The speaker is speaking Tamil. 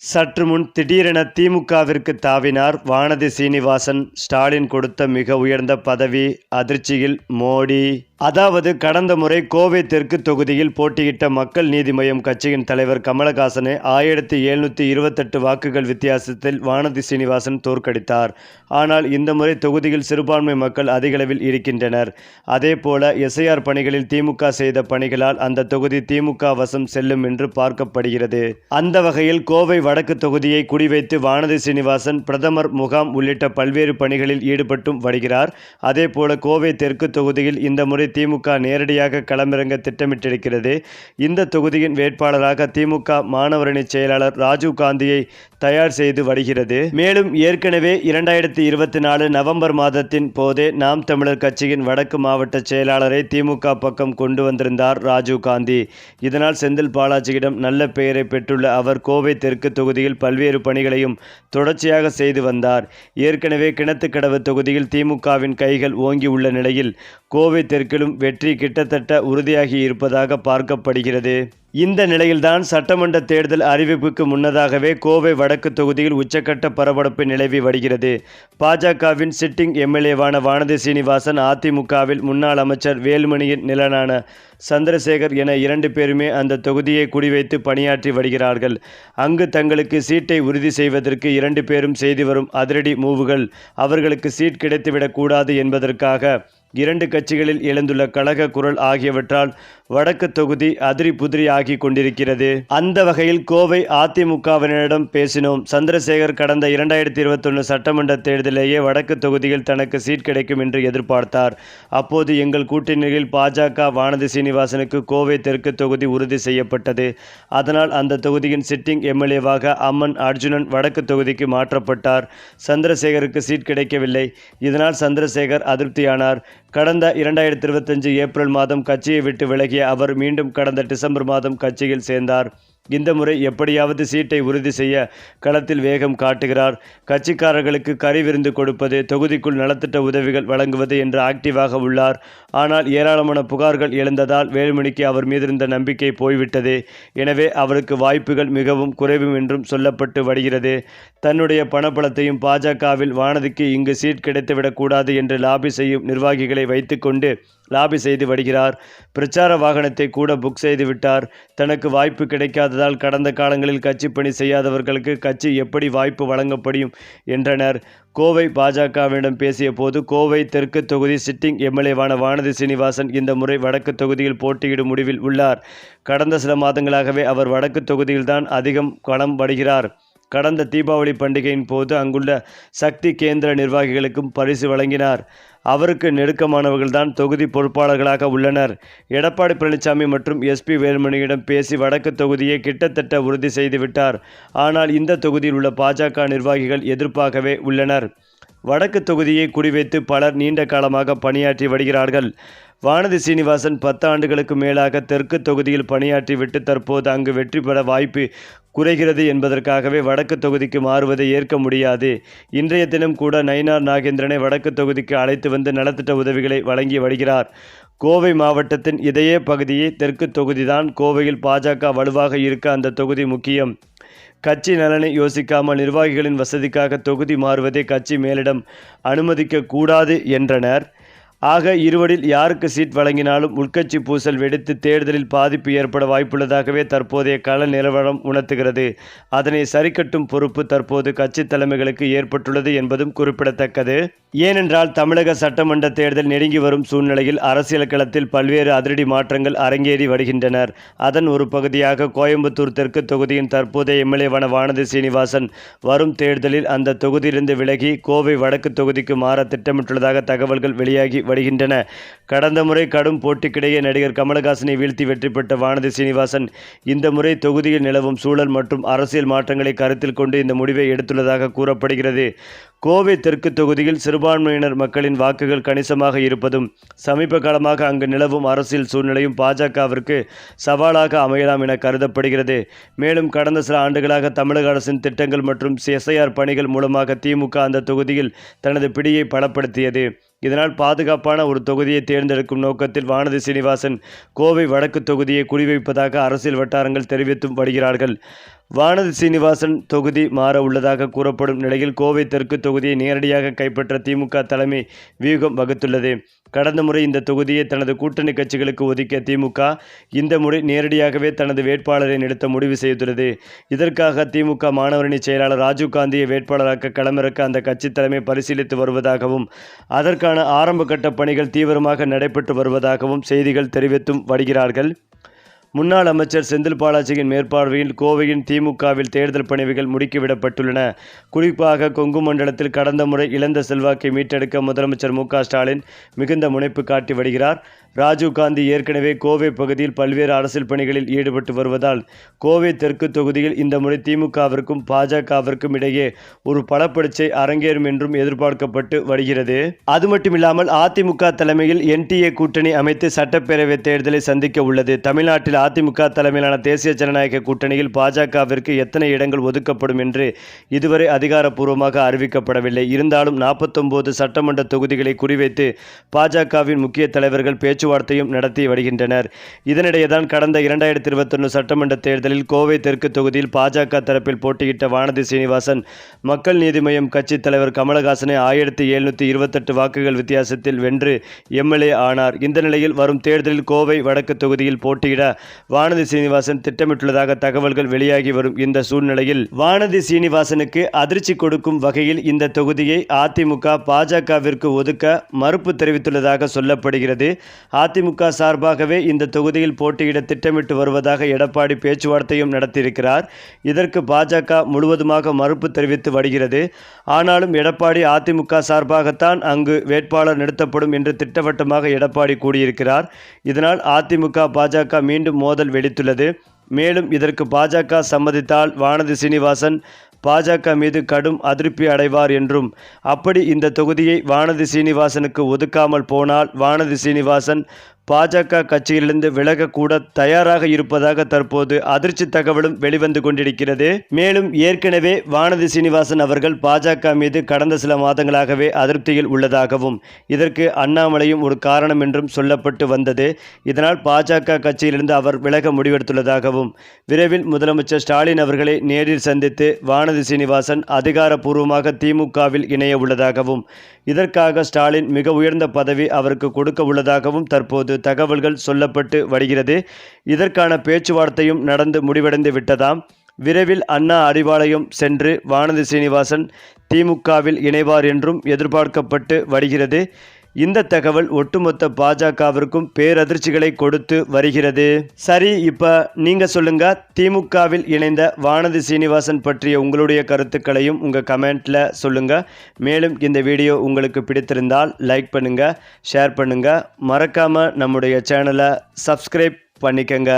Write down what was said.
சற்று முன் திடீரென திமுகவிற்கு தாவினார் வானதி சீனிவாசன். ஸ்டாலின் கொடுத்த மிக உயர்ந்த பதவி அதிர்ச்சியில் மோடி. அதாவது கடந்த முறை கோவை தெற்கு தொகுதியில் போட்டியிட்ட மக்கள் நீதி மய்யம் கட்சியின் தலைவர் கமலஹாசனை 1728 வாக்குகள் வித்தியாசத்தில் வானதி சீனிவாசன் தோற்கடித்தார். ஆனால் இந்த முறை தொகுதியில் சிறுபான்மை மக்கள் அதிகளவில் இருக்கின்றனர். அதேபோல எஸ்ஐஆர் பணிகளில் திமுக செய்த பணிகளால் அந்த தொகுதி திமுக வசம் செல்லும் என்று பார்க்கப்படுகிறது. அந்த வகையில் கோவை வடக்கு தொகுதியை குறிவைத்து வானதி சீனிவாசன் பிரதமர் முகாம் உள்ளிட்ட பல்வேறு பணிகளில் ஈடுபட்டும் வருகிறார். அதேபோல கோவை தெற்கு தொகுதியில் இந்த முறை திமுக நேரடியாக களமிறங்க திட்டமிட்டிருக்கிறது. இந்த தொகுதியின் வேட்பாளராக திமுக மாணவரணி செயலாளர் ராஜீவ் காந்தியை தயார் செய்து வருகிறது. மேலும் ஏற்கனவே 2024 நவம்பர் மாதத்தின் போதே நாம் தமிழர் கட்சியின் வடக்கு மாவட்ட செயலாளரை திமுக பக்கம் கொண்டு வந்திருந்தார் ராஜீவ் காந்தி. இதனால் செந்தில் பாலாஜியிடம் நல்ல பெயரை பெற்றுள்ள அவர் கோவை தெற்கு தொகுதியில் பல்வேறு பணிகளையும் தொடர்ச்சியாக செய்து வந்தார். ஏற்கனவே கிணத்துக்கடவு தொகுதியில் திமுகவின் கைகள் ஓங்கி உள்ள நிலையில் கோவை தெற்கிலும் வெற்றி கிட்டத்தட்ட உறுதியாகி இருப்பதாக பார்க்கப்படுகிறது. இந்த நிலையில்தான் சட்டமன்ற தேர்தல் அறிவிப்புக்கு முன்னதாகவே கோவை வடக்கு தொகுதியில் உச்சக்கட்ட பரபரப்பு நிலவி வருகிறது. பாஜகவின் சிட்டிங் எம்எல்ஏவான வானதி சீனிவாசன், அதிமுகவில் முன்னாள் அமைச்சர் வேலுமணியின் நிலனான சந்திரசேகர் என 2 பேருமே அந்த தொகுதியை குறிவைத்து பணியாற்றி வருகிறார்கள். அங்கு தங்களுக்கு சீட்டை உறுதி செய்வதற்கு 2 பேரும் செய்து வரும் அதிரடி மூவுகள் அவர்களுக்கு சீட் கிடைத்துவிடக் கூடாது என்பதற்காக 2 கட்சிகளில் எழுந்துள்ள கழக குரல் ஆகியவற்றால் வடக்கு தொகுதி அதிரி புதிரி ஆகி கொண்டிருக்கிறது. அந்த வகையில் கோவை அதிமுகவினரிடம் பேசினோம். சந்திரசேகர் கடந்த 2021 சட்டமன்ற தேர்தலிலேயே வடக்கு தொகுதியில் தனக்கு சீட் கிடைக்கும் என்று எதிர்பார்த்தார். அப்போது எங்கள் கூட்டணியில் பாஜக வானதி சீனிவாசனுக்கு கோவை தெற்கு தொகுதி உறுதி செய்யப்பட்டது. அதனால் அந்த தொகுதியின் சிட்டிங் எம்எல்ஏவாக அம்மன் அர்ஜுனன் வடக்கு தொகுதிக்கு மாற்றப்பட்டார். சந்திரசேகருக்கு சீட் கிடைக்கவில்லை. இதனால் சந்திரசேகர் அதிருப்தியானார். கடந்த 2025 ஏப்ரல் மாதம் கட்சியை விட்டு விலகிய அவர் மீண்டும் கடந்த டிசம்பர் மாதம் கட்சியில் சேர்ந்தார். இந்த முறை எப்படியாவது சீட்டை உறுதி செய்ய களத்தில் வேகம் காட்டுகிறார். கட்சிக்காரர்களுக்கு கறி விருந்து கொடுப்பது, தொகுதிக்குள் நலத்திட்ட உதவிகள் வழங்குவது என்று ஆக்டிவாக உள்ளார். ஆனால் ஏராளமான புகார்கள் எழுந்ததால் வேலுமணிக்கு அவர் மீதிருந்த நம்பிக்கை போய்விட்டது. எனவே அவருக்கு வாய்ப்புகள் மிகவும் குறைவும் என்றும் சொல்லப்பட்டு வருகிறது. தன்னுடைய பணபலத்தையும் பாஜகவில் வானதிக்கு இங்கு சீட் கிடைத்துவிடக் கூடாது என்று லாபி செய்யும் நிர்வாகிகளை வைத்துக்கொண்டு லாபி செய்து வருகிறார். பிரச்சார வாகனத்தை கூட புக் செய்து விட்டார். தனக்கு வாய்ப்பு கிடைக்காததால் கடந்த காலங்களில் கட்சி பணி செய்யாதவர்களுக்கு கட்சி எப்படி வாய்ப்பு வழங்கப்படும் என்றனர். கோவை பாஜகவிடம் பேசிய போது கோவை தெற்கு தொகுதி சிட்டிங் எம்எல்ஏவான வானதி சீனிவாசன் இந்த முறை வடக்கு தொகுதியில் போட்டியிடும் முடிவில் உள்ளார். கடந்த சில மாதங்களாகவே அவர் வடக்கு தொகுதியில்தான் அதிகம் களம் வருகிறார். கடந்த தீபாவளி பண்டிகையின் போது அங்குள்ள சக்தி கேந்திர நிர்வாகிகளுக்கும் பரிசு வழங்கினார். அவருக்கு நெருக்கமானவர்கள்தான் தொகுதி பொறுப்பாளர்களாக உள்ளனர். எடப்பாடி பழனிசாமி மற்றும் எஸ்பி வேலுமணியிடம் பேசி வடக்கு தொகுதியை கிட்டத்தட்ட உறுதி செய்துவிட்டார். ஆனால் இந்த தொகுதியில் உள்ள பாஜக நிர்வாகிகள் எதிர்ப்பாகவே உள்ளனர். வடக்கு தொகுதியை குறிவைத்து பலர் நீண்ட காலமாக பணியாற்றி வருகிறார்கள். வானதி சீனிவாசன் 10 ஆண்டுகளுக்கு மேலாக தெற்கு தொகுதியில் பணியாற்றிவிட்டு தற்போது அங்கு வெற்றி பெற வாய்ப்பு குறைகிறது என்பதற்காகவே வடக்கு தொகுதிக்கு மாறுவதை ஏற்க முடியாது. இன்றைய தினம் கூட நயினார் நாகேந்திரனை வடக்கு தொகுதிக்கு அழைத்து வந்து நலத்திட்ட உதவிகளை வழங்கி வருகிறார். கோவை மாவட்டத்தின் இதய பகுதியை தெற்கு தொகுதிதான். கோவையில் பாஜக வலுவாக இருக்க அந்த தொகுதி முக்கியம். கட்சி நலனை யோசிக்காமல் நிர்வாகிகளின் வசதிக்காக தொகுதி மாறுவதை கட்சி மேலிடம் அனுமதிக்க கூடாது என்றனர். ஆக இருவரில் யாருக்கு சீட் வழங்கினாலும் உள்கட்சி பூசல் வெடித்து தேர்தலில் பாதிப்பு ஏற்பட வாய்ப்புள்ளதாகவே தற்போதைய கள நிலவரம் உணர்த்துகிறது. அதனை சரிக்கட்டும் பொறுப்பு தற்போது கட்சி தலைமைகளுக்கு ஏற்பட்டுள்ளது என்பதும் குறிப்பிடத்தக்கது. ஏனென்றால் தமிழக சட்டமன்ற தேர்தல் நெருங்கி வரும் சூழ்நிலையில் அரசியல் களத்தில் பல்வேறு அதிரடி மாற்றங்கள் அரங்கேறி வருகின்றனர். அதன் ஒரு பகுதியாக கோயம்புத்தூர் தெற்கு தொகுதியின் தற்போதைய எம்எல்ஏவான வானதி சீனிவாசன் வரும் தேர்தலில் அந்த தொகுதியிலிருந்து விலகி கோவை வடக்கு தொகுதிக்கு மாற திட்டமிட்டுள்ளதாக தகவல்கள் வெளியாகி வருகின்றன. கடந்த முறை கடும் போட்டிக்கிடையே நடிகர் கமலஹாசனை வீழ்த்தி வெற்றி பெற்ற வானதி சீனிவாசன் இந்த முறை தொகுதியில் நிலவும் சூழல் மற்றும் அரசியல் மாற்றங்களை கருத்தில் கொண்டு இந்த முடிவை எடுத்துள்ளதாக கூறப்படுகிறது. கோவை தெற்கு தொகுதியில் சிறுபான்மையினர் மக்களின் வாக்குகள் கணிசமாக இருப்பதும் சமீப காலமாக அங்கு நிலவும் அரசியல் சூழ்நிலையும் பாஜகவிற்கு சவாலாக அமையலாம் என கருதப்படுகிறது. மேலும் கடந்த சில ஆண்டுகளாக தமிழக அரசின் திட்டங்கள் மற்றும் எஸ்ஐஆர் பணிகள் மூலமாக திமுக அந்த தொகுதியில் தனது பிடியை பலப்படுத்தியது. இதனால் பாதுகாப்பான ஒரு தொகுதியை தேர்ந்தெடுக்கும் நோக்கத்தில் வானதி சீனிவாசன் கோவை வடக்கு தொகுதியை குறிவைப்பதாக அரசியல் வட்டாரங்கள் தெரிவித்தும் வருகிறார்கள். வானதி சீனிவாசன் தொகுதி மாற உள்ளதாக கூறப்படும் நிலையில் கோவை தெற்கு தொகுதியை நேரடியாக கைப்பற்ற திமுக தலைமை வியூகம் வகுத்துள்ளது. கடந்த முறை இந்த தொகுதியை தனது கூட்டணி கட்சிகளுக்கு ஒதுக்கிய திமுக இந்த முறை நேரடியாகவே தனது வேட்பாளரை நிறுத்த முடிவு செய்துள்ளது. இதற்காக திமுக மாணவரணி செயலாளர் ராஜீவ்காந்தியை வேட்பாளராக களமிறக்க அந்த கட்சி தலைமை பரிசீலித்து வருவதாகவும் அதற்கான ஆரம்பகட்ட பணிகள் தீவிரமாக நடைபெற்று வருவதாகவும் செய்திகள் தெரிவித்தும் வருகிறார்கள். முன்னாள் அமைச்சர் செந்தில் பாலாஜியின் மேற்பார்வையில் கோவையின் திமுகவில் தேர்தல் பணிகள் முடுக்கிவிடப்பட்டுள்ளன. குறிப்பாக கொங்கு மண்டலத்தில் கடந்த முறை இழந்த செல்வாக்கை மீட்டெடுக்க முதலமைச்சர் மு.க.ஸ்டாலின் மிகுந்த முனைப்பு காட்டி வருகிறார். ராஜீவ்காந்தி ஏற்கனவே கோவை பகுதியில் பல்வேறு அரசியல் பணிகளில் ஈடுபட்டு வருவதால் கோவை தெற்கு தொகுதியில் இந்த முறை திமுகவிற்கும் பாஜகவிற்கும் இடையே ஒரு பலப்பரீட்சை அரங்கேறும் என்றும் எதிர்பார்க்கப்பட்டு வருகிறது. அது மட்டுமில்லாமல் அதிமுக தலைமையில் NDA கூட்டணி அமைத்து சட்டப்பேரவை தேர்தலை சந்திக்க உள்ளது. தமிழ்நாட்டில் அதிமுக தலைமையிலான தேசிய ஜனநாயக கூட்டணியில் பாஜகவிற்கு எத்தனை இடங்கள் ஒதுக்கப்படும் என்று இதுவரை அதிகாரப்பூர்வமாக அறிவிக்கப்படவில்லை. இருந்தாலும் 49 சட்டமன்ற தொகுதிகளை குறிவைத்து பாஜகவின் முக்கிய தலைவர்கள் பேச்சுவார்த்தையும் நடத்தி வருகின்றனர். இதனிடையேதான் கடந்த 2021 சட்டமன்ற தேர்தலில் கோவை தெற்கு தொகுதியில் பாஜக தரப்பில் போட்டியிட்ட வானதி சீனிவாசன் மக்கள் நீதி மய்யம் கட்சி தலைவர் கமலஹாசனை 1728 வாக்குகள் வித்தியாசத்தில் வென்று MLA ஆனார். இந்த நிலையில் வரும் தேர்தலில் கோவை வடக்கு தொகுதியில் போட்டியிட வானதி சீனிவாசன் திட்டமிட்டுள்ளதாக தகவல்கள் வெளியாகி வரும் இந்த சூழ்நிலையில் வானதி சீனிவாசனுக்கு அதிர்ச்சி கொடுக்கும் வகையில் இந்த தொகுதியை அதிமுக பாஜகவிற்கு ஒதுக்க மறுப்பு தெரிவித்துள்ளதாக சொல்லப்படுகிறது. அதிமுக சார்பாகவே இந்த தொகுதியில் போட்டியிட திட்டமிட்டு வருவதாக எடப்பாடி பேச்சுவார்த்தையும் நடத்தியிருக்கிறார். இதற்கு பாஜக முழுவதுமாக மறுப்பு தெரிவித்து வருகிறது. ஆனாலும் எடப்பாடி அதிமுக சார்பாகத்தான் அங்கு வேட்பாளர் நிறுத்தப்படும் என்று திட்டவட்டமாக எடப்பாடி கூறியிருக்கிறார். இதனால் அதிமுக பாஜக மீண்டும் மோதல் வெடித்துள்ளது. மேலும் இதற்கு பாஜக சம்மதித்தால் வானதி சீனிவாசன் பாஜக மீது கடும் அதிருப்தி அடைவார் என்றும் அப்படி இந்த தொகுதியை வானதி சீனிவாசனுக்கு ஒதுக்காமல் போனால் வானதி சீனிவாசன் பாஜக கட்சியிலிருந்து விலகக்கூட தயாராக இருப்பதாக தற்போது அதிர்ச்சி தகவலும் வெளிவந்து கொண்டிருக்கிறது. மேலும் ஏற்கனவே வானதி சீனிவாசன் அவர்கள் பாஜக மீது கடந்த சில மாதங்களாகவே அதிருப்தியில் உள்ளதாகவும் இதற்கு அண்ணாமலையும் ஒரு காரணம் என்றும் சொல்லப்பட்டு வந்தது. இதனால் பாஜக கட்சியிலிருந்து அவர் விலக முடிவெடுத்துள்ளதாகவும் விரைவில் முதலமைச்சர் ஸ்டாலின் அவர்களை நேரில் சந்தித்து வானதி சீனிவாசன் அதிகாரப்பூர்வமாக திமுகவில் இணைய உள்ளதாகவும் இதற்காக ஸ்டாலின் மிக உயர்ந்த பதவி அவருக்கு கொடுக்க உள்ளதாகவும் தற்போது தகவல்கள் சொல்லப்பட்டு வருகிறது. இதற்கான பேச்சுவார்த்தையும் நடந்து முடிவடைந்து விட்டதாம். விரைவில் அண்ணா அறிவாலயம் சென்று வானதி சீனிவாசன் திமுகவில் இணைவார் என்றும் எதிர்பார்க்கப்பட்டு வருகிறது. இந்த தகவல் ஒட்டுமொத்த பாஜகவிற்கும் பேரதிர்ச்சிகளை கொடுத்து வருகிறது. சரி, இப்போ நீங்கள் சொல்லுங்க, திமுகவில் இணைந்த வானதி சீனிவாசன் பற்றிய உங்களுடைய கருத்துக்களையும் உங்கள் கமெண்ட்டில் சொல்லுங்கள். மேலும் இந்த வீடியோ உங்களுக்கு பிடித்திருந்தால் லைக் பண்ணுங்கள், ஷேர் பண்ணுங்கள், மறக்காமல் நம்முடைய சேனலை சப்ஸ்கிரைப் பண்ணிக்கங்க.